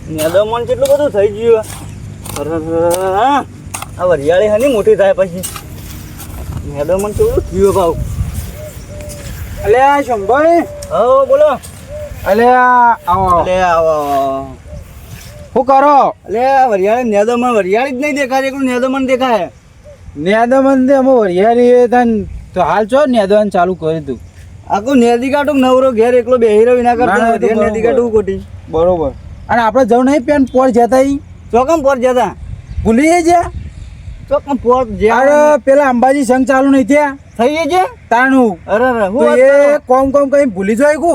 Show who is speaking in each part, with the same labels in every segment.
Speaker 1: નેદમણ કેટલું બધું થઈ ગયું આ વરિયાળી હની મોટી થાય પછી નેદમણ કેવું થયું ભાવ
Speaker 2: અલે આ શંભાઈ
Speaker 1: હા બોલો
Speaker 2: અલે આવો શું કરો
Speaker 1: અલે વરિયાળી નેદમણ વરિયાળી જ નહીં દેખાય એકલું નેદમણ દેખાય
Speaker 2: નેદમન અમે વરિયાળી તન તો હાલ છો નેદવન ચાલુ કર્યું તું
Speaker 1: આખું નેદી કાઢું નવરો ઘેર એકલો બેહી રહ્યો એના
Speaker 2: ના, ના,
Speaker 1: કરતા
Speaker 2: તો
Speaker 1: નેદી કાઢું ખોટી
Speaker 2: બરોબર અને આપણે જવું નહીં પેન પોર જતા ઈ
Speaker 1: ચોકમ પોર જતા
Speaker 2: ભૂલી ગયા
Speaker 1: ચોકમ પોર જે
Speaker 2: અરે પેલા અંબાજી સંઘ ચાલુ નહીં થયા
Speaker 1: થઈ છે
Speaker 2: તાણું
Speaker 1: અરે
Speaker 2: તો
Speaker 1: હું
Speaker 2: એ કોમ કઈ ભૂલી જાય કુ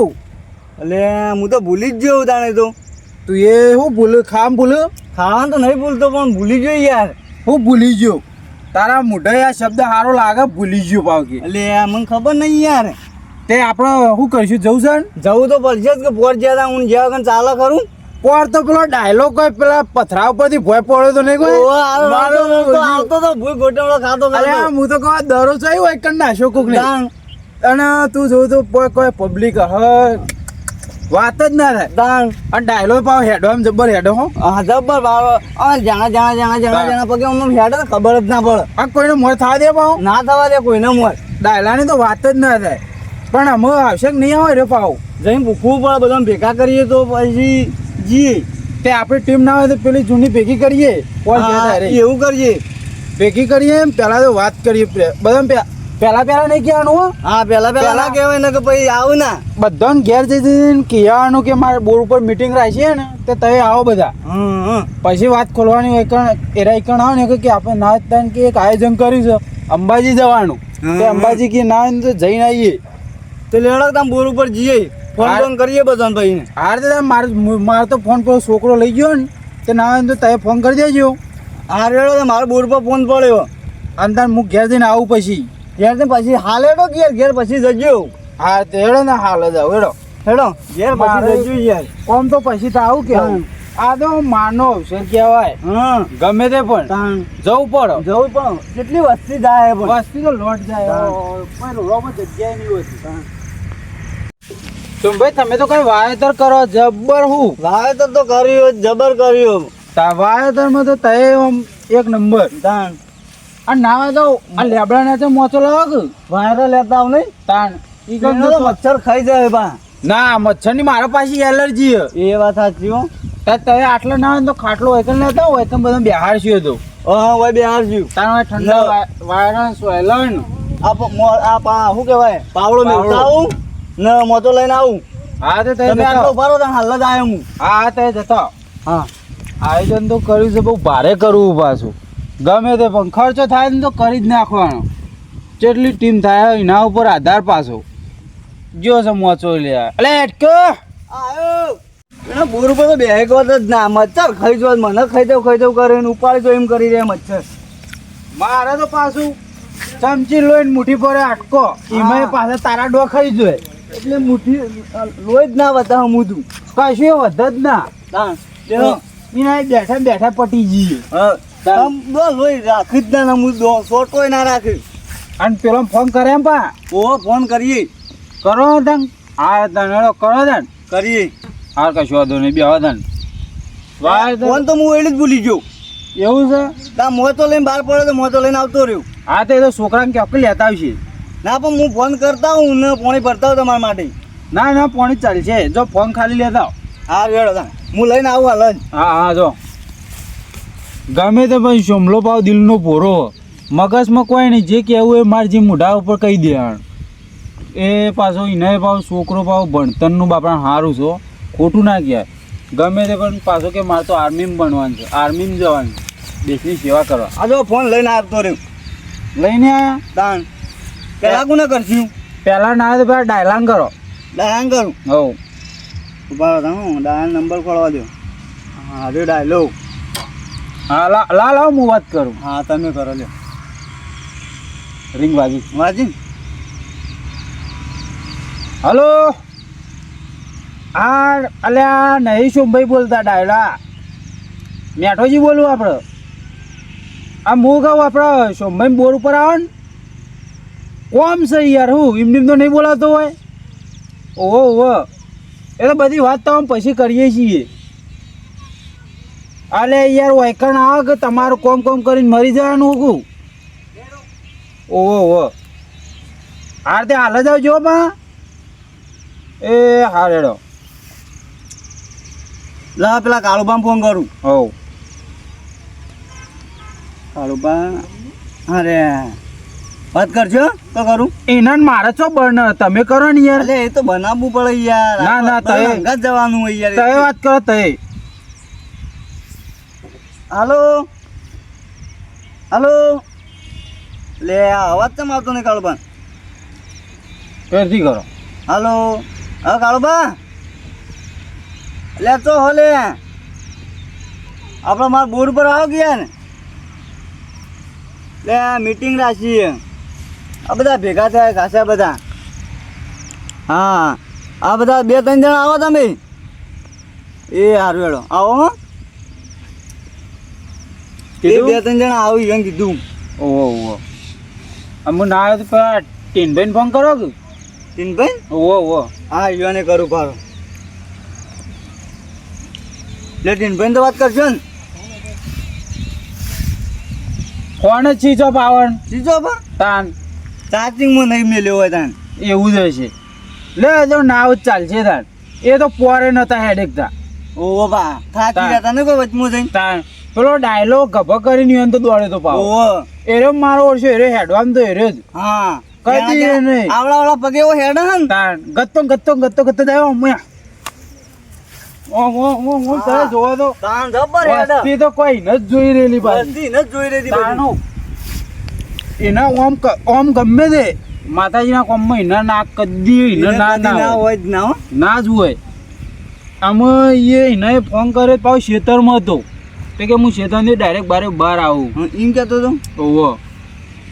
Speaker 1: એટલે હું તો ભૂલી જ ગયો તાણે તો
Speaker 2: તું એ હું ભૂલ ખામ ભૂલ
Speaker 1: ખાવાનું તો નહીં ભૂલતો પણ ભૂલી ગયો યાર
Speaker 2: હું ભૂલી ગયો તારા મોઢે આ શબ્દ સારો લાગે ભૂલી ગયો પાવકી
Speaker 1: એટલે મને ખબર નહીં યાર
Speaker 2: તે આપણે શું કરીશું જવું છે ને?
Speaker 1: જવું તો પડશે જ કે પોર જ્યાં હું જ્યાં વગર ચાલે ખરું
Speaker 2: પોર તો પેલો ડાયલોગ કોઈ પેલા પથરા ઉપરથી ભોય પડ્યો તો નહીં કોઈ
Speaker 1: આવતો તો ભૂઈ ગોટવડો ખાતો
Speaker 2: અરે હું તો કહું દરો ચાઈ હોય કણ નાશો કોક ને અને તું જોઉં તો કોઈ પબ્લિક વાત જ ના થાય
Speaker 1: દાન
Speaker 2: અને ડાયલોગ પાવ હેડો એમ જબ્બર હેડો હો
Speaker 1: હા જબ્બર બાબા જાણા પગે અમને હેડે તો ખબર જ ના પડે
Speaker 2: આ કોઈને મોર થવા દે પાવ
Speaker 1: ના થવા દે કોઈને મોર
Speaker 2: ડાયલાની તો વાત જ ના થાય પણ અમે આવશે કે નહીં આવે રે પાવ
Speaker 1: જઈને ભૂખવું પડે બધા ભેગા કરીએ તો પછી જીએ
Speaker 2: તે આપણી ટીમ ના હોય તો પેલી જૂની ભેગી કરીએ
Speaker 1: એવું કરીએ
Speaker 2: ભેગી કરીએ એમ પેલા તો વાત કરીએ બધા પેલા નહીં કહેવાનું હો
Speaker 1: હા પેલા ના કહેવાય ને કે ભાઈ આવું ના
Speaker 2: બધાને ઘેર જઈને કહેવાનું કે મારે બોર્ડ ઉપર મીટિંગ રાખીએ ને તે તમે આવો બધા પછી વાત ખોલવાની હોય કણ એરા એકણ આવે ને કે આપણે ના તન કે એક આયોજન કર્યું છે અંબાજી જવાનું તે અંબાજી કે ના હોય ને તો જઈને આવીએ
Speaker 1: તો લેડો તમે બોર ઉપર જઈએ ફોન કરીએ બધાને ભાઈને
Speaker 2: હાર તો મારે તો ફોન પર છોકરો લઈ ગયો ને તે ના હોય તો તમે ફોન કરી દેજો
Speaker 1: હા રેડો તો મારો બોર પર ફોન પડ્યો
Speaker 2: અને તાર હું ઘેર જઈને આવું પછી
Speaker 1: ઘેર ને પછી હાલ હેડો ઘેર પછી જજો
Speaker 2: હા તો હેડો ને હાલ જ આવું
Speaker 1: હેડો ઘેર પછી જજો યાર
Speaker 2: કોમ તો પછી તો આવું કે આ તો માનો અવસર કહેવાય ગમે તે પણ જવું પડે કેટલી વસ્તી જાય પણ વસ્તી તો લોટ જાય પણ રોડમાં જગ્યાએ નહીં હોતી તો ભાઈ તમે તો કઈ વાવેતર કરો જબ્બર હું
Speaker 1: વાવેતર તો કર્યું જબર કર્યું
Speaker 2: વાવેતર માં તો તય એક નંબર
Speaker 1: તાણ
Speaker 2: આ ના તો આ લેબડા ને તો મોચો લાવો કે
Speaker 1: વાયરો લેતા આવ નહીં
Speaker 2: તાણ
Speaker 1: ઈ તો મચ્છર ખાઈ જાય બા
Speaker 2: ના મચ્છર ની મારા પાસે એલર્જી
Speaker 1: એ વાત સાચી હો
Speaker 2: તમે આટલો ના હોય તો ખાટલો હોય તો લેતા હોય તો બધા બિહાર છીએ તો
Speaker 1: હા ભાઈ બિહાર છું
Speaker 2: તાણ ઠંડા વાયરસ વેલણ
Speaker 1: આ શું કહેવાય પાવડો મેળતા આવું ને મોટો લઈને આવું
Speaker 2: હા તો
Speaker 1: તમે આટલો ઉભારો તો હાલ જ આવ્યો હું
Speaker 2: હા તે જતા
Speaker 1: હા
Speaker 2: આયોજન તો કર્યું છે બહુ ભારે કરવું પાછું ગમે તે પણ ખર્ચો થાય ને તો કરી જ નાખવાનો જેટલી ટીમ થાય એના ઉપર આધાર પાછો જો છે મોચો લે એટલે એટકો
Speaker 1: આવ્યો એના બોર ઉપર તો બેહક વાત જ ના મચ્છર ખાઈ જો મને ખાઈ દઉં કરે ને ઉપાડી જો એમ કરી રહ્યા મચ્છર
Speaker 2: મારે તો પાછું ચમચી લોહીને મુઠ્ઠી પર આટકો એમાં પાછા તારા ડો ખાઈ જોઈએ
Speaker 1: એટલે મુઠ્ઠી લોહી જ ના બતાવ મુદું
Speaker 2: કશું એ વધ જ ના એના બેઠા પટી જઈએ
Speaker 1: લોહી રાખી જ ના મુદ્દો સોટોય ના રાખી
Speaker 2: અને પેલો ફોન કરે એમ પા
Speaker 1: ઓ ફોન કરીએ
Speaker 2: કરો તન હા તને કરો તન
Speaker 1: કરીએ
Speaker 2: હાર કશું વાંધો નહીં બે તન
Speaker 1: ફોન તો હું એટલે જ ભૂલી ગયો
Speaker 2: એવું છે
Speaker 1: તા મોતો લઈને બહાર પડે તો મોતો લઈને આવતો રહ્યો
Speaker 2: હા તો એ તો છોકરાને ક્યાંક લેતા આવશે
Speaker 1: ના પણ હું ફોન કરતા હું ને પાણી ભરતા હું તમારા માટે
Speaker 2: ના પાણી ચાલશે જો ફોન ખાલી લેતા
Speaker 1: હા રેડો તા હું લઈને આવું હાલ જ
Speaker 2: હા જો ગમે તે ભાઈ શોમલો પાવ દિલનો ભોરો મગજમાં કોઈ નહીં જે કહેવું એ મારે જે મોઢા ઉપર કહી દેવાનું એ પાછો એને પાવ છોકરો પાવ ભણતરનું બાપા સારું છો ખોટું ના કહેવાય ગમે તે પણ પાછો કે મારે તો આર્મીમાં બનવાનું છે આર્મીમાં જવાનું દેશની સેવા કરવા
Speaker 1: આ જો ફોન લઈને આવતો રહ્યો
Speaker 2: લઈને આવ્યા
Speaker 1: તાણ પેલા કોને કરશું
Speaker 2: પહેલાં ના આવે તો પેલા ડાયલાંગ કરો
Speaker 1: ડાયલાંગ કરું
Speaker 2: હવ
Speaker 1: ઉભા રહો હું ડાયલ નંબર ખોલવા દો હા રે ડાયલો
Speaker 2: હા લાવ હું વાત કરું
Speaker 1: હા તમે કરો લ્યો
Speaker 2: રિંગ વાગી હલો હા અલ્યા નહીં સોમભાઈ બોલતા ડાયલા મેઠોજી બોલું આપણે આ હું કહું આપણે સોમભાઈ બોર ઉપર આવે ને કોમ છે યાર હું એમને તો નહીં બોલાતો હોય ઓહો એ તો બધી વાત તો આમ પછી કરીએ છીએ અલે યાર વૈકણ આવે કે તમારું કોમ કરીને મરી જવાનું હોગું. ઓહો હાર તે હાલ જ આવજો બા. એ હાર હેડો.
Speaker 1: લા પેલા કાળુબા ફોન કરું.
Speaker 2: હોવ
Speaker 1: કાળુબા અરે વાત કરજો તો કરું.
Speaker 2: એના ને મારે છો બર્ન તમે કરો ને યાર.
Speaker 1: અરે એ તો બનાવવું પડે યાર.
Speaker 2: ના, ના, તય.
Speaker 1: હંગાત જવાનું હોય યાર.
Speaker 2: તય વાત કરો તય.
Speaker 1: હાલો હાલો લે આ અવાજ કેમ આવતો નહીં કાળુબા?
Speaker 2: ફેરથી કરો.
Speaker 1: હાલો હા કાળુબા લે તો હલે આપણે મારા બોર્ડ પર આવો ગયા ને લે મીટિંગ રાખીએ. આ બધા ભેગા થયા ખાસા બધા. હા આ બધા 2-3 જણા આવો તમે. એ સારું હેડો આવો હો. એ 2-3 જણા આવી એમ કીધું.
Speaker 2: ઓહો અમુ ના આવે તો પેલા ટીનભાઈને ફોન કરો કે.
Speaker 1: ટીનભાઈ
Speaker 2: ઓહો
Speaker 1: હા ઈવાને કરું પારો. લે ટીનભાઈને તો વાત કરશો ને.
Speaker 2: ફોન જ સ્વિચ ઓફ આવન
Speaker 1: સીધો બા
Speaker 2: તાન
Speaker 1: ચાર્જિંગમાં નહીં મેલ્યો હોય તાન.
Speaker 2: એવું જ હશે. લે જો નાવ જ ચાલશે તાન. એ તો પોરે નતા હેડેક તા.
Speaker 1: ઓહો બા થાકી ગયા તા ને કોઈ વચમાં જઈને.
Speaker 2: તાન પેલો ડાયલોગ ગભા કરીને તો દોડે તો પાવ.
Speaker 1: ઓહો
Speaker 2: એરે મારો ઓળશો એરે હેડવામ તો એરે જ.
Speaker 1: હા
Speaker 2: કદી નહીં.
Speaker 1: આવડા પગે એવો હેડ હે ને.
Speaker 2: તાન ગત્તો જાય ઓમયા. ઓમ તારે જોવા તો
Speaker 1: તાન જબર હેડ.
Speaker 2: વસ્તી તો કોઈ ન જ જોઈ રહેલી બાજુ.
Speaker 1: બધી ન જોઈ રહી હતી
Speaker 2: તાનો એના ઓમ ગમે તે માતાજીના કોમમાં એના ના કદી એના ના
Speaker 1: હોય જ ના હો.
Speaker 2: ના જ હોય. આમાં એને ફોન કરે પાછો ખેતરમાં હતો તો કે હું ખેતરથી ડાયરેક્ટ બહાર આવું.
Speaker 1: એમ કહેતો તો
Speaker 2: ઓહો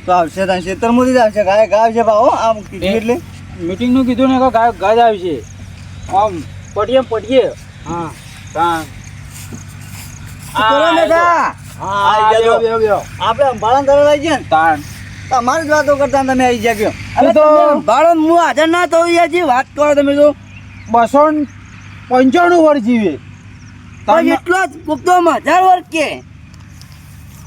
Speaker 1: તો આવશે તાન ખેતરમાંથી જ આવશે. ગાય આવશે બા હો આમ કીધું એટલે.
Speaker 2: મીટિંગનું કીધું ને કે ગાજ આવશે આમ પટીએ
Speaker 1: હા
Speaker 2: તાન
Speaker 1: કરો મેઠા.
Speaker 2: હા
Speaker 1: આઈ જાજો.
Speaker 2: બેહો.
Speaker 1: આપણે અંબાળા કરવા લઈ ગયા ને
Speaker 2: તાન
Speaker 1: તમારી જ વાતો કરતા ને તમે આવી ગયા કયો.
Speaker 2: તું તો
Speaker 1: અંબાળો હું હાજર ના થયો યાર જે વાત કરો તમે તો.
Speaker 2: 295 વર્ષ જીવે.
Speaker 1: પણ એટલો જ પુખ્તો 1000 વર્ષ કે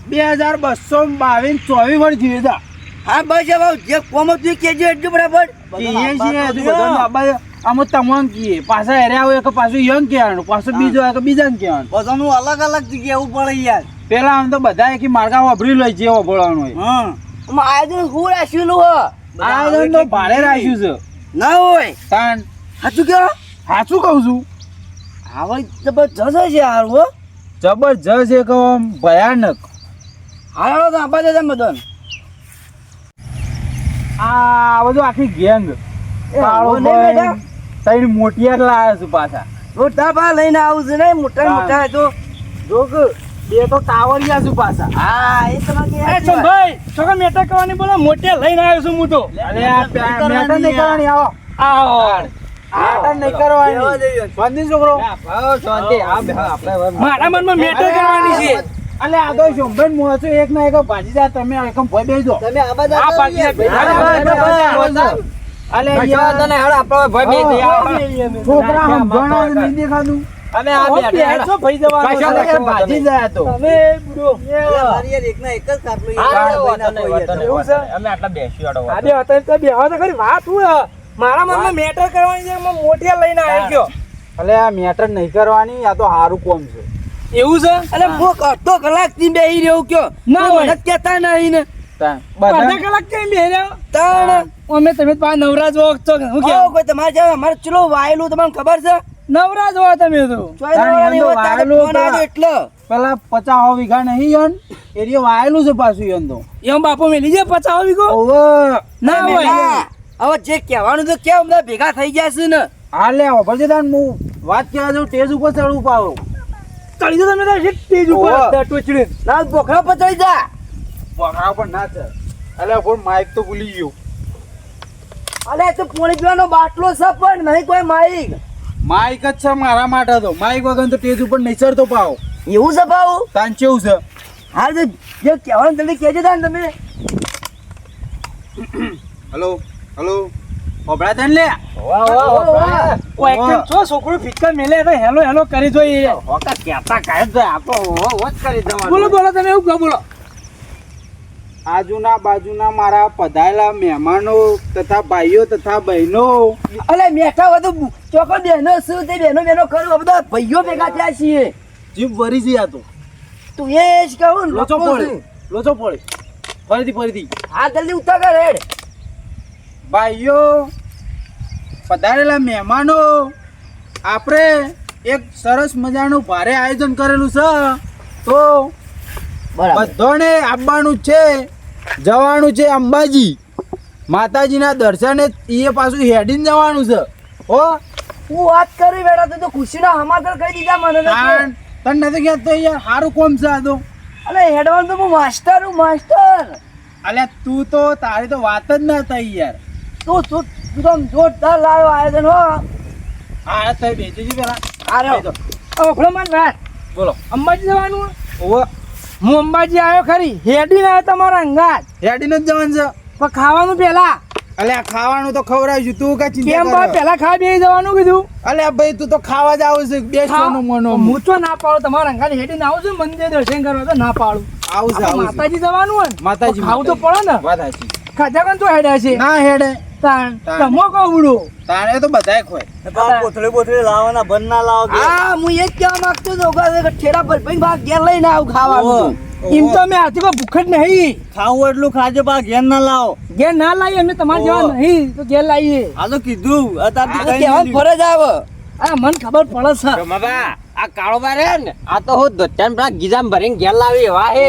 Speaker 2: 2222 24 વર્ષ જીવે તા.
Speaker 1: હા બસ હવે જે કોમ તું કેજો એટલું બરાબર.
Speaker 2: આમાં તમામ કીએ પાછા હેરે આવે કે પાછું યંગ કહેવાનું પાછું બીજો આવે કે બીજાને કહેવાનું.
Speaker 1: બધાનું અલગ અલગ જગ્યાએ એવું પડે યાર.
Speaker 2: પેલા આમ તો બધા એક માર્ગા વાપરી લે જે વાપરવાનું હોય.
Speaker 1: હા આયોજન હું રાખ્યું હો.
Speaker 2: આયોજન તો ભાડે રાખ્યું છે.
Speaker 1: ના હોય
Speaker 2: તાન
Speaker 1: સાચું કેવો
Speaker 2: સાચું કહું છું.
Speaker 1: હવે જબરજસ્ત છે યાર હો.
Speaker 2: જબરજસ્ત એક આમ ભયાનક.
Speaker 1: હાલો તો આપા દેતા મદન.
Speaker 2: આ બધું આખી ગેંગ તઈ મોટિયાર લાયા છું પાછા.
Speaker 1: મોટા પા લઈને આવું છે ને મોટા મોટા તો
Speaker 2: જોક બે તો ટાવરિયા છું પાછા.
Speaker 1: હા એ તમારે
Speaker 3: ભાઈ છોકરા મેટા કરવાની બોલો મોટે લઈને આવ્યો છું હું તો.
Speaker 2: અરે આ મેટર નહીં કરવાની આવો.
Speaker 3: આવો
Speaker 2: મેટર નહીં કરવાની. શાંતિ છોકરો.
Speaker 3: મારા મનમાં મેટર કરવાની છે.
Speaker 2: અલે આ તો શોભન મોસો એક ના એક ભાજી જા તમે એકમ ભય બેજો.
Speaker 1: તમે આબા
Speaker 3: આ પાછી
Speaker 2: અલે યાર તને હેડ આપણો ભય બેજી છોકરા સમજણા નહીં દેખાતું.
Speaker 3: અમે આ બેઠો ભાઈ જવાનો
Speaker 2: કશા ભાજી જાય તો
Speaker 3: તમે બુડો
Speaker 1: મારી યાર એક ના એક જ કાટલો યાર.
Speaker 3: એવું છે અમે આટલા બેસી વાળો આ બે હતા તો બેહો તો ખરી વાત હું મારા મનમાં મેટર કરવાની છે હું મોટિયા લઈને આવી ગયો.
Speaker 2: અલે આ મેટર નહીં કરવાની આ તો સારું કોમ છે.
Speaker 3: એવું છે
Speaker 1: અલે હું અડધો કલાક થી બેહી રહ્યો કયો
Speaker 3: ના હોય.
Speaker 1: મને કહેતા નહીં ને
Speaker 3: અડધા
Speaker 2: બધા
Speaker 3: કલાક કેમ બેહ્યા
Speaker 1: તાણ
Speaker 3: અમે તમે પા નવરાજ વખત છો હું કે
Speaker 1: આવો કોઈ તમારે જેમ અમારે ચલો વાયેલું તમને ખબર છે.
Speaker 3: નવરાજ હો તમે તો
Speaker 1: ચોય
Speaker 2: તાણ
Speaker 1: નવરાની
Speaker 2: એમ તો
Speaker 1: વાત તારે
Speaker 2: વાયેલું
Speaker 1: ફોન આવ્યો એટલે
Speaker 2: પેલા 50 વીઘા નહીં યન એરિયો વાયેલું છે પાછું યન તો.
Speaker 3: એમ બાપુ મેલી જાય 50 વીઘો
Speaker 2: ઓવે
Speaker 3: ના હોય
Speaker 1: બેટા, હવે જે કહેવાનું તો કેમ બધા ભેગા થઈ ગયા છે ને.
Speaker 2: હાલે ભજે તાન હું વાત કહેવા જાઉં સ્ટેજ ઉપર ચડવું પાવ.
Speaker 3: તળી દો તમે તો એક તેજ ઉપર
Speaker 2: ઓહો.
Speaker 3: ટોચડી
Speaker 1: ના બોખરા પચડી જા.
Speaker 2: પકડા પણ ના છે. અલે ફોન માઇક તો ભૂલી ગયો.
Speaker 1: અલે તો પોણી પીવાનો બાટલો છે પણ નહીં કોઈ માઈક.
Speaker 2: માઇક જ છે મારા માટે તો. માઇક વગર તો સ્ટેજ ઉપર નહીં ચડતો પાવ.
Speaker 1: એવું છે ભાવ
Speaker 2: તાન કેવું છે?
Speaker 1: હાલ તો જે કહેવાનું જલ્દી કહેજો તાન તમે.
Speaker 2: હલો હલો હોબળા તને લે
Speaker 3: ઓ એકદમ છો છોકરો ફિટકા મેલે તો હેલો હેલો કરી જોઈએ
Speaker 1: હોકા કહેતા કહે છે આપણો હોત કરી દેવાનો
Speaker 3: બોલો બોલો તમે એવું કહો બોલો
Speaker 2: આજુના બાજુના મારા પધારેલા મહેમાનો તથા ભાઈઓ તથા બહેનો
Speaker 4: અલે મેઠા બધું ચોકો બેનો શું તે બેનો કરું બધા ભાઈઓ ભેગા થયા છીએ
Speaker 2: જીભ વરી છે આ તો
Speaker 4: તું એ જ કહું ને,
Speaker 2: લોચો
Speaker 4: લોકો
Speaker 2: પડે
Speaker 4: શું?
Speaker 2: લોચો પડે ફરીથી
Speaker 4: હા જલ્દી ઉતાર કર હેડ
Speaker 2: ભાઈઓ પધારેલા મહેમાનો આપણે એક સરસ મજાનું ભારે આયોજન કરેલું છે તો
Speaker 4: બરાબર
Speaker 2: બધાને આવવાનું છે જવાનું છે અંબાજી માતાજીના દર્શને એ પાછું હેડીને જવાનું છે હો
Speaker 4: હું વાત કરી બેઠા તું તો ખુશીના સમાચાર કહી દીધા મને તો.
Speaker 2: તને નથી કહેતો યાર સારું કોમ છે આ તો
Speaker 4: અલે હેડવાનું તો હું માસ્ટર
Speaker 2: અલ્યા તું તો તારી તો વાત જ ના થઈ યાર
Speaker 4: તું તો આમ જોરદાર લાવ્યો આયોજન હો
Speaker 2: આ થઈ બેસી પેલા
Speaker 4: આ રહ્યો.
Speaker 3: ઓખલો માન વાત
Speaker 2: બોલો
Speaker 3: અંબાજી જવાનું
Speaker 2: ઓવો
Speaker 3: હું અંબાજી આવ્યો ખરી હેડીને આવ્યો તમારા અંગાત
Speaker 2: હેડીને જ જવાનું છે
Speaker 3: પણ ખાવાનું પેલા
Speaker 2: અલ્યા ખાવાનું તો ખવડાવીશું તું કા ચિંતા
Speaker 3: કેમ બા
Speaker 2: કરે
Speaker 3: પેલા ખાવા બેસી જવાનું કીધું
Speaker 2: અલ્યા ભાઈ તું તો ખાવા જ આવું છે બેસવાનું મનો
Speaker 3: હું તો ના પાડું તમારા અંગાત હેડીને આવું છું મંદિર દર્શન કરવા તો ના પાડું
Speaker 2: આવું છે
Speaker 3: આપણે
Speaker 2: આવું છે
Speaker 3: માતાજી જવાનું હોય ને
Speaker 2: માતાજી
Speaker 3: તો ખાવું તો પડે ને
Speaker 2: વાત સાચી
Speaker 3: ખાધા પણ તો હેડ્યા છે
Speaker 2: ના હેડે
Speaker 3: તાણ
Speaker 2: તાણ.
Speaker 3: તમો કહું બુડો
Speaker 2: તાણે તો બધાય ખોય
Speaker 1: કોથળી લાવવાના બંધ ના લાવો કે
Speaker 4: હા હું એ જ કહેવા માંગતો હતો કે ઠેલા પર ભાઈ ભાગ ઘેર લઈને આવું ખાવાનું
Speaker 3: એમ તો અમે હાથી પર ભૂખ જ નહીં
Speaker 1: ખાવું એટલું ખાજો પા ઘેર ના લાવો
Speaker 3: ઘેર ના લાવીએ અમે તમારે
Speaker 1: ઓહો.
Speaker 3: જેવા નહીં તો ઘેર લાવીએ
Speaker 1: આ તો કીધું અત્યારે
Speaker 4: આ તો કહેવાની ફરજ આવે
Speaker 3: આ મને ખબર પડે છે
Speaker 5: રમાબા આ કાળોબા રે ને આ તો હું ધોત્યાન પેલા ગીજામ ભરીને ઘેર લાવી એવા હે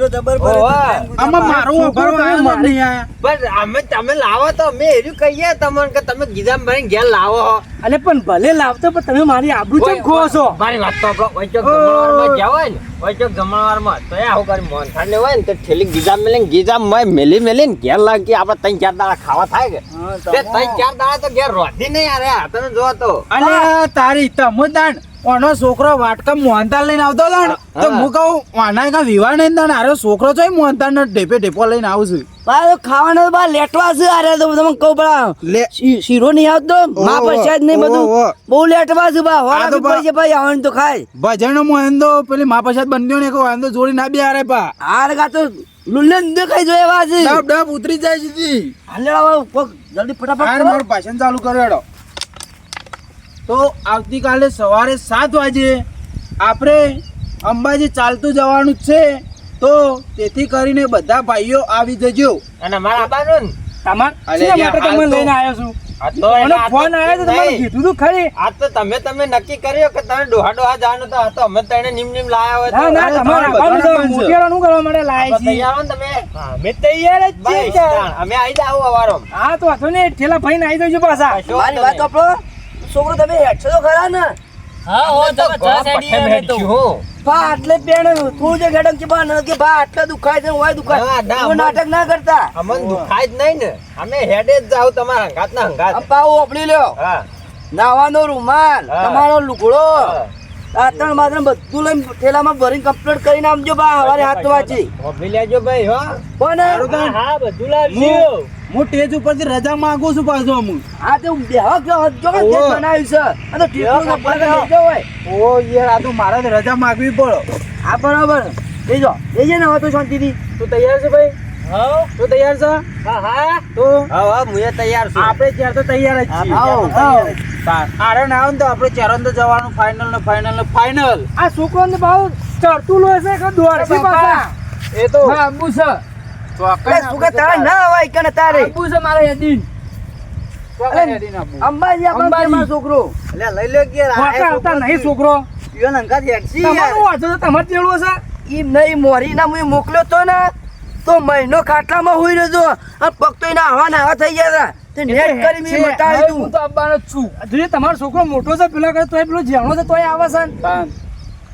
Speaker 2: આમાં મારું વાપરવા નહીં આયા
Speaker 5: પણ અમે તમે લાવો તો અમે એર્યું કહીએ તમને કે તમે ગીજામ ભરીને ઘેર લાવો
Speaker 3: અલે પણ ભલે લાવતો પણ તમે મારી આબરૂ કેમ ખો છો
Speaker 5: મારી વાત તો આપણો વૈચોક જમણવારમાં ગયા હોય ને વૈચોક જમણવારમાં તો એ આવું કરી મોહનથાળ ને હોય ને તો ઠેલી ગીજામ મેલીને ગીજામ મેલીને ઘેર લાવી કે આપણે 3-4 દાડા ખાવા થાય કે તે 3-4 દાડા તો ઘેર રોધી નહીં યાર આ તમે જો તો
Speaker 2: અલ્યા તારી તમુદાન ઓનો છોકરો વાટકા મોહનતાળ લઈને આવતો હતો ને તો હું કહું વાના કા વિવાહ નહીં તાણ આરો છોકરો છે મોહનતાળ ને ઢેપો લઈને આવું છું
Speaker 4: ભાઈ ખાવાનું બા લેટવા છે અરે તો તમને કહું પડા
Speaker 2: લે
Speaker 4: શીરો નહીં આવતો મા
Speaker 2: ઓહો,
Speaker 4: પ્રસાદ નહીં બધું
Speaker 2: ઓહો.
Speaker 4: બહુ લેટવા છે બા
Speaker 2: આ
Speaker 4: હોરા
Speaker 2: તો
Speaker 4: બી પડી છે ભાઈ આવવાનું તો ખાય
Speaker 2: ભજન મોહન તો પેલી મા પ્રસાદ બન્યો ને કોઈ વાંધો જોડી ના બે આરે પા
Speaker 4: હાર કા તો લુલ્લે દેખાઈ જોઈએ એવા છે
Speaker 2: ડબ ઉતરી જાય સીધી
Speaker 4: હાલેડા કોક જલ્દી ફટાફટ
Speaker 2: હાર
Speaker 4: કરો.
Speaker 2: મારું ભાષણ ચાલુ કરો હેડો તો આવતીકાલે સવારે 7 વાગે આપણે અંબાજી ચાલતું જવાનું જ છે તો તેથી કરીને બધા ભાઈઓ આવી જજો
Speaker 5: અને મારા બાનું
Speaker 3: તમાર
Speaker 2: અલે
Speaker 3: શેના
Speaker 2: યાર,
Speaker 3: માટે
Speaker 2: હાલ
Speaker 3: તમને
Speaker 2: તો-
Speaker 3: લઈને આવ્યો છું
Speaker 5: આ તો
Speaker 3: મને
Speaker 5: આ તો
Speaker 3: ફોન આવ્યો તો તમારે
Speaker 5: નહીં.
Speaker 3: કીધું તું ખરી
Speaker 5: આ તો તમે નક્કી કર્યો કે તમે ડોહા જવાનું તો આ તો અમે તો એને નીમ લાયા હોય
Speaker 3: ના ના
Speaker 5: તો
Speaker 3: તમારે
Speaker 2: બધાને
Speaker 3: આવવાનું તો
Speaker 2: પણ છે.
Speaker 3: મોટેરાનું કરવા માટે લાયા
Speaker 5: આપણે
Speaker 3: છીએ
Speaker 5: તૈયાર હો ને તમે
Speaker 3: અમે તૈયાર જ
Speaker 5: બસ,
Speaker 3: છીએ
Speaker 5: તાણ. અમે આવી જાવ અવારો
Speaker 3: હા તો હતો ને ઠેલા ભાઈને આવી જજો પાછા
Speaker 4: મારી વાત તો આપણો છોકરો તમે હેઠો તો ખરા ને
Speaker 5: હા હો તો
Speaker 4: બા આટલે પેણ તું જે ગડમ કે બા ન કે બા આટલા દુખાય છે હોય
Speaker 5: હા,
Speaker 4: દુખાય
Speaker 5: ના,
Speaker 4: એવું નાટક ના કરતા
Speaker 5: અમન દુખાય જ નહીં ને અમે હેડે જ જાવ તમારા હંગાત ના હંગાત
Speaker 4: અપાવો આપણી લ્યો
Speaker 5: હા
Speaker 4: નાવાનો રૂમાલ
Speaker 5: હા.
Speaker 4: તમારો લુગડો
Speaker 5: હા.
Speaker 4: દાંતણ બાતણ બધું લઈને ઠેલામાં ભરીને કમ્પ્લીટ કરીને આપજો બા હવારે હાથ વાંચી
Speaker 5: મોકલી લેજો ભાઈ હો
Speaker 4: પણ
Speaker 3: હા બધું
Speaker 2: હું ટેજ ઉપરથી રજા માંગુ છું પાછો હું
Speaker 4: આ તો બેહો જો જો કે
Speaker 2: ઓહો.
Speaker 4: બનાવ્યું છે આ તો ઠેકડું તો પડે લેજો હોય
Speaker 2: ઓ યાર આ તો મારે જ રજા માંગવી પડે
Speaker 4: હા બરાબર લેજો લેજે ને હવે તો શાંતિથી
Speaker 2: તું તૈયાર છે ભાઈ તું તૈયાર છે
Speaker 3: હા હા
Speaker 2: તો
Speaker 5: હા હા હું એ તૈયાર છું
Speaker 2: આપણે ચાર તો તૈયાર જ છીએ
Speaker 4: આવો, આવો.
Speaker 2: આરે ના આવે ને તો આપણે ચાર તો જવાનું ફાઇનલ
Speaker 3: આ છોકરાને ભાવ ચડતું લો છે કે દોડશે પાછા
Speaker 2: એ તો
Speaker 3: હા આબુ છે
Speaker 4: એટલે શું કે તારે ના હોય કે ને તારે
Speaker 3: આબુ છે મારે યદીન
Speaker 4: અંબાજી આપણો
Speaker 3: અંબાજી.
Speaker 4: મારો છોકરો
Speaker 1: લઈ લો કે
Speaker 3: ખોટા આવતા નહીં છોકરો
Speaker 4: તમારો
Speaker 3: વાંચો તો તમારે તેડવો છે
Speaker 4: ઈ નહીં મોરી ના મુએ મોકલ્યો તો ને તો મહિનો ખાટલામાં હોઈ રહ્યો અને પગ તો એના આવા થઈ ગયા હતા તે નેટ કરી મેં બતાવી
Speaker 3: હું
Speaker 4: તું
Speaker 3: તો આવવાનો જ છું જોઈએ તમારો છોકરો મોટો છે પેલા કરે તોય પેલો જેણો છે તોય આવે છે ને.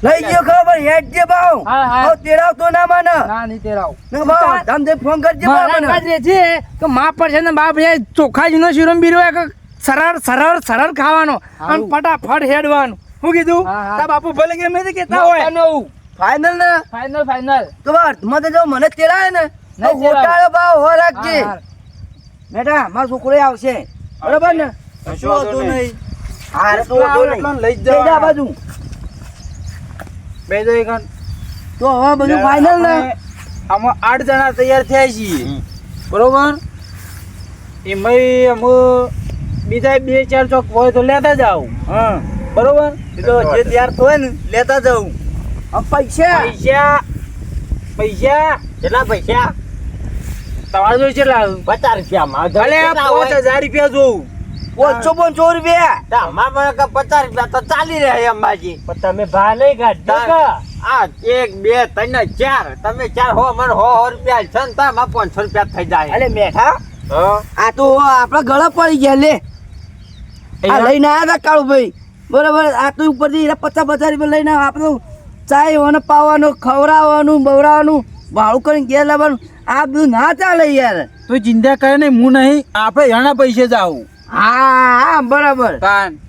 Speaker 4: લઈ ગયો ખબર હેડ જે બાવ
Speaker 3: હા, હા.
Speaker 4: હવે તેરાવ તો ના માને
Speaker 3: ના નહીં તેરાવ
Speaker 4: ને બાવ ધમધે ફોન કરજે બાવ
Speaker 3: મારા
Speaker 4: મને
Speaker 3: કાજ એ છે કે માં પર છે ને બાપ એ ચોખાજીનો શીરો ને બીરો એક સરળ ખાવાનો અને ફટાફટ હેડવાનું શું કીધું તા બાપુ ભલે ગમે તે કહેતા હોય
Speaker 4: ફાઇનલ ને
Speaker 3: ફાઇનલ
Speaker 4: તો બાર મને જો મને તેરાય ને તો
Speaker 3: નહીં તેરાવ.
Speaker 4: ગોટાળો બાવ હો રાખજે બેટા મારો છોકરો આવશે બરાબર ને
Speaker 1: કશું હોતું નહીં.
Speaker 4: હા તો વાંધો નહીં.
Speaker 2: લઈ જ
Speaker 4: જઈ જા
Speaker 2: જવાના.
Speaker 4: બાજુ
Speaker 2: બે જો એક
Speaker 4: તો હવે બધું ફાઇનલ ને
Speaker 2: આમાં 8 જણા તૈયાર થયા છીએ બરોબર એમાં અમે બીજા 2-4 ચોક હોય તો લેતા જાવ
Speaker 1: હા
Speaker 2: બરોબર
Speaker 1: એ તો જે તૈયાર થાય ને લેતા જવું.
Speaker 4: હવે પૈસા
Speaker 2: પૈસા
Speaker 5: કેટલા પૈસા
Speaker 2: તમારે જોઈ કેટલા
Speaker 5: 50 રૂપિયામાં
Speaker 2: ભલે 5000 રૂપિયા જોઉં
Speaker 4: 550 રૂપિયા
Speaker 5: અમારે 50 રૂપિયા તો ચાલી રહ્યા અંબાજી
Speaker 2: પણ તમે ભા નહીં કાઢતા
Speaker 5: આ 1 2 3 4 તમે 4 હો મને 100 રૂપિયા છે ને તારમાં 500 રૂપિયા થઈ જાય
Speaker 4: અલે મેઠા
Speaker 5: હા
Speaker 4: આ તો આપણા ગળા પડી ગયા લે આ લઈને આયા હતા કાળુભાઈ બરાબર આ તો ઉપરથી 50 રૂપિયા લઈને આપણે ચાય પાવાનું ખવડાવવાનું બવડાવવાનું ભાડું કરીને ઘેર લાવવાનું આ બધું ના ચાલે યાર
Speaker 2: તો ચિંતા કરે નહીં હું નહીં આપણે એના પૈસે જ આવું
Speaker 4: હા બરાબર
Speaker 2: તાન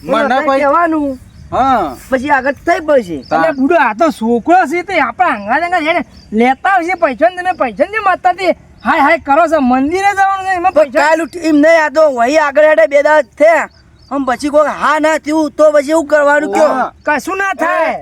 Speaker 2: મને
Speaker 4: મને
Speaker 2: પૈસા
Speaker 4: કહેવાનું
Speaker 2: હા
Speaker 4: પછી આગળ થઈ પડશે
Speaker 3: એટલે બુડો આ તો છોકરો છે તે આપણા અંગા છે ને લેતા આવશે પૈસા ને તમે પૈસા ને માતા તે હાય હાય કરો છો મંદિરે જવાનું છે એમાં પૈસા
Speaker 4: કાલ એમ નહીં આ તો વહી આગળ હેઠે 2 દાડા થયા આમ પછી કોઈ હા ના થયું તો પછી એવું કરવાનું કયો
Speaker 2: હા.
Speaker 3: કશું ના થાય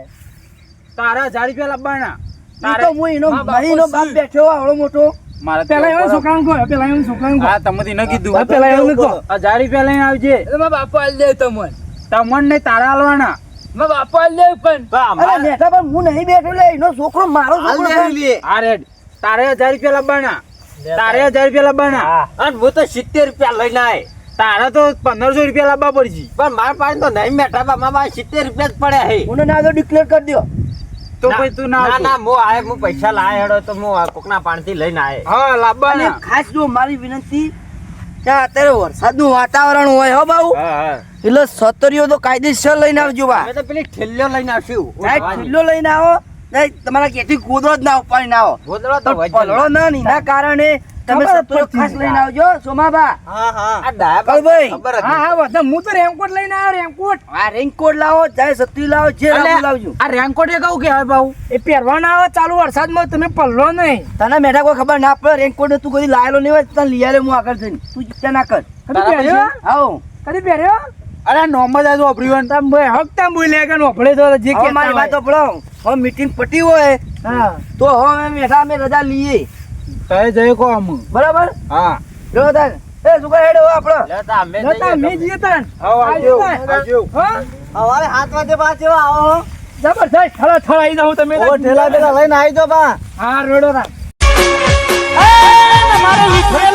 Speaker 2: તારા 1000 રૂપિયા લાવવાના
Speaker 4: ઈ તો હું એનો ભાઈનો બાપ બેઠો આવડો મોટો
Speaker 2: મારા
Speaker 3: પેલા એવા છોકરાને કહો પેલા એવા છોકરાને કહો
Speaker 2: હા તમે ન કીધું
Speaker 3: પેલા એવું કહો
Speaker 2: 1000 રૂપિયા લઈને આવજે
Speaker 3: મારા બાપા આલી દે તમને
Speaker 2: તમને નહીં તારા હાલવાના
Speaker 3: મારા બાપા આલી દે પણ
Speaker 5: તો
Speaker 4: અરે
Speaker 5: અમારે
Speaker 4: બેઠા પણ હું નહીં બેઠો લે એનો છોકરો મારો છોકરો છે.
Speaker 2: આ રેડ તારે 1000 રૂપિયા લાવવાના તારે 1000 રૂપિયા લાવવાના
Speaker 5: અને હું તો 70 રૂપિયા લઈને આય
Speaker 2: તારા તો 1500 રૂપિયા લાવવા પડશે
Speaker 5: પણ મારા પાસે તો નહીં મેઠા બા મારા 70 રૂપિયા જ પડ્યા હે
Speaker 4: મને ના તો ડિક્લેર કરી દો
Speaker 2: તો પછી તું ના
Speaker 5: ના
Speaker 2: આવતો.
Speaker 5: હું આય હું પૈસા લાય હેડો તો હું કોકના પાણીથી લઈને આય
Speaker 2: હા
Speaker 4: અને
Speaker 2: લાવવાના
Speaker 4: ખાસ જો મારી વિનંતી ત્યાં અત્યારે વરસાદનું વાતાવરણ હોય હો બાબુ
Speaker 5: હા હા
Speaker 4: એટલે સતરીઓ તો કાયદેસર લઈને આવજો બા
Speaker 5: અમે તો પેલી ઠેલ્યો લઈને આવશું
Speaker 4: સાહેબ ખુલ્લો લઈને આવો સાહેબ તમારા કેથી ગોદડો જ ના ઉપાડી ના આવો
Speaker 5: ગોદડો તો
Speaker 4: તો
Speaker 5: વજન
Speaker 4: પલળો ના નીના કારણે તમે
Speaker 3: ખબર
Speaker 4: સતરીઓ
Speaker 3: પડતી
Speaker 4: ખાસ
Speaker 3: નહીં.
Speaker 4: લઈને આવજો સોમાબા
Speaker 1: હા હા
Speaker 5: આ ડાયા
Speaker 4: કળભાઈ.
Speaker 5: ખબર જ
Speaker 3: હા
Speaker 5: નહીં.
Speaker 3: હા બધા હું તો રેનકોટ લઈને આવ્યો રેનકોટ
Speaker 4: આ રેનકોટ લાવો ચાહે સત્રી લાવો જે લાવો લાવજો
Speaker 2: આ રેનકોટ એ કહું કે હા બાઉ
Speaker 3: એ પહેરવાના આવે ચાલુ વરસાદમાં તમે પલ્લો નહીં
Speaker 4: તને મેઠા કોઈ ખબર ના પડે રેનકોટ તું કદી લાયેલો નહીં હોય તને લઈ આલે હું આગળ જઈને તું ચિંતા ના કર
Speaker 3: કદી
Speaker 2: તારા
Speaker 3: પહેર્યો
Speaker 4: આવો
Speaker 3: કદી પહેર્યો
Speaker 2: અરે નોર્મલ જ વાપર્યું
Speaker 3: તમ ભાઈ હક તમ બોલ્યા કે નોફળે તો જે
Speaker 4: હવે મારી વાતો પડો હવે મીટિંગ પટી હોય
Speaker 3: હા
Speaker 4: તો હવે અમે મેઠા અમે રજા લઈએ
Speaker 2: તય જઈ કો આમ
Speaker 4: બરાબર
Speaker 2: હા
Speaker 4: જો તાર એ શું હેડ હો આપણો
Speaker 5: લેતા અમે
Speaker 3: નતા
Speaker 5: જઈએ
Speaker 3: મે જીએ તન
Speaker 2: આવજો
Speaker 3: આવજો. હા
Speaker 1: સવારે 7 વાગે પાછો આવો.
Speaker 3: જબરદસ્ત ઠળો ઠળાઈ દઉં તમે
Speaker 1: ઓ ઠેલા બેલા લઈને આવી જો બા.
Speaker 3: હા રોડો રા
Speaker 4: તમારે વિઠોએ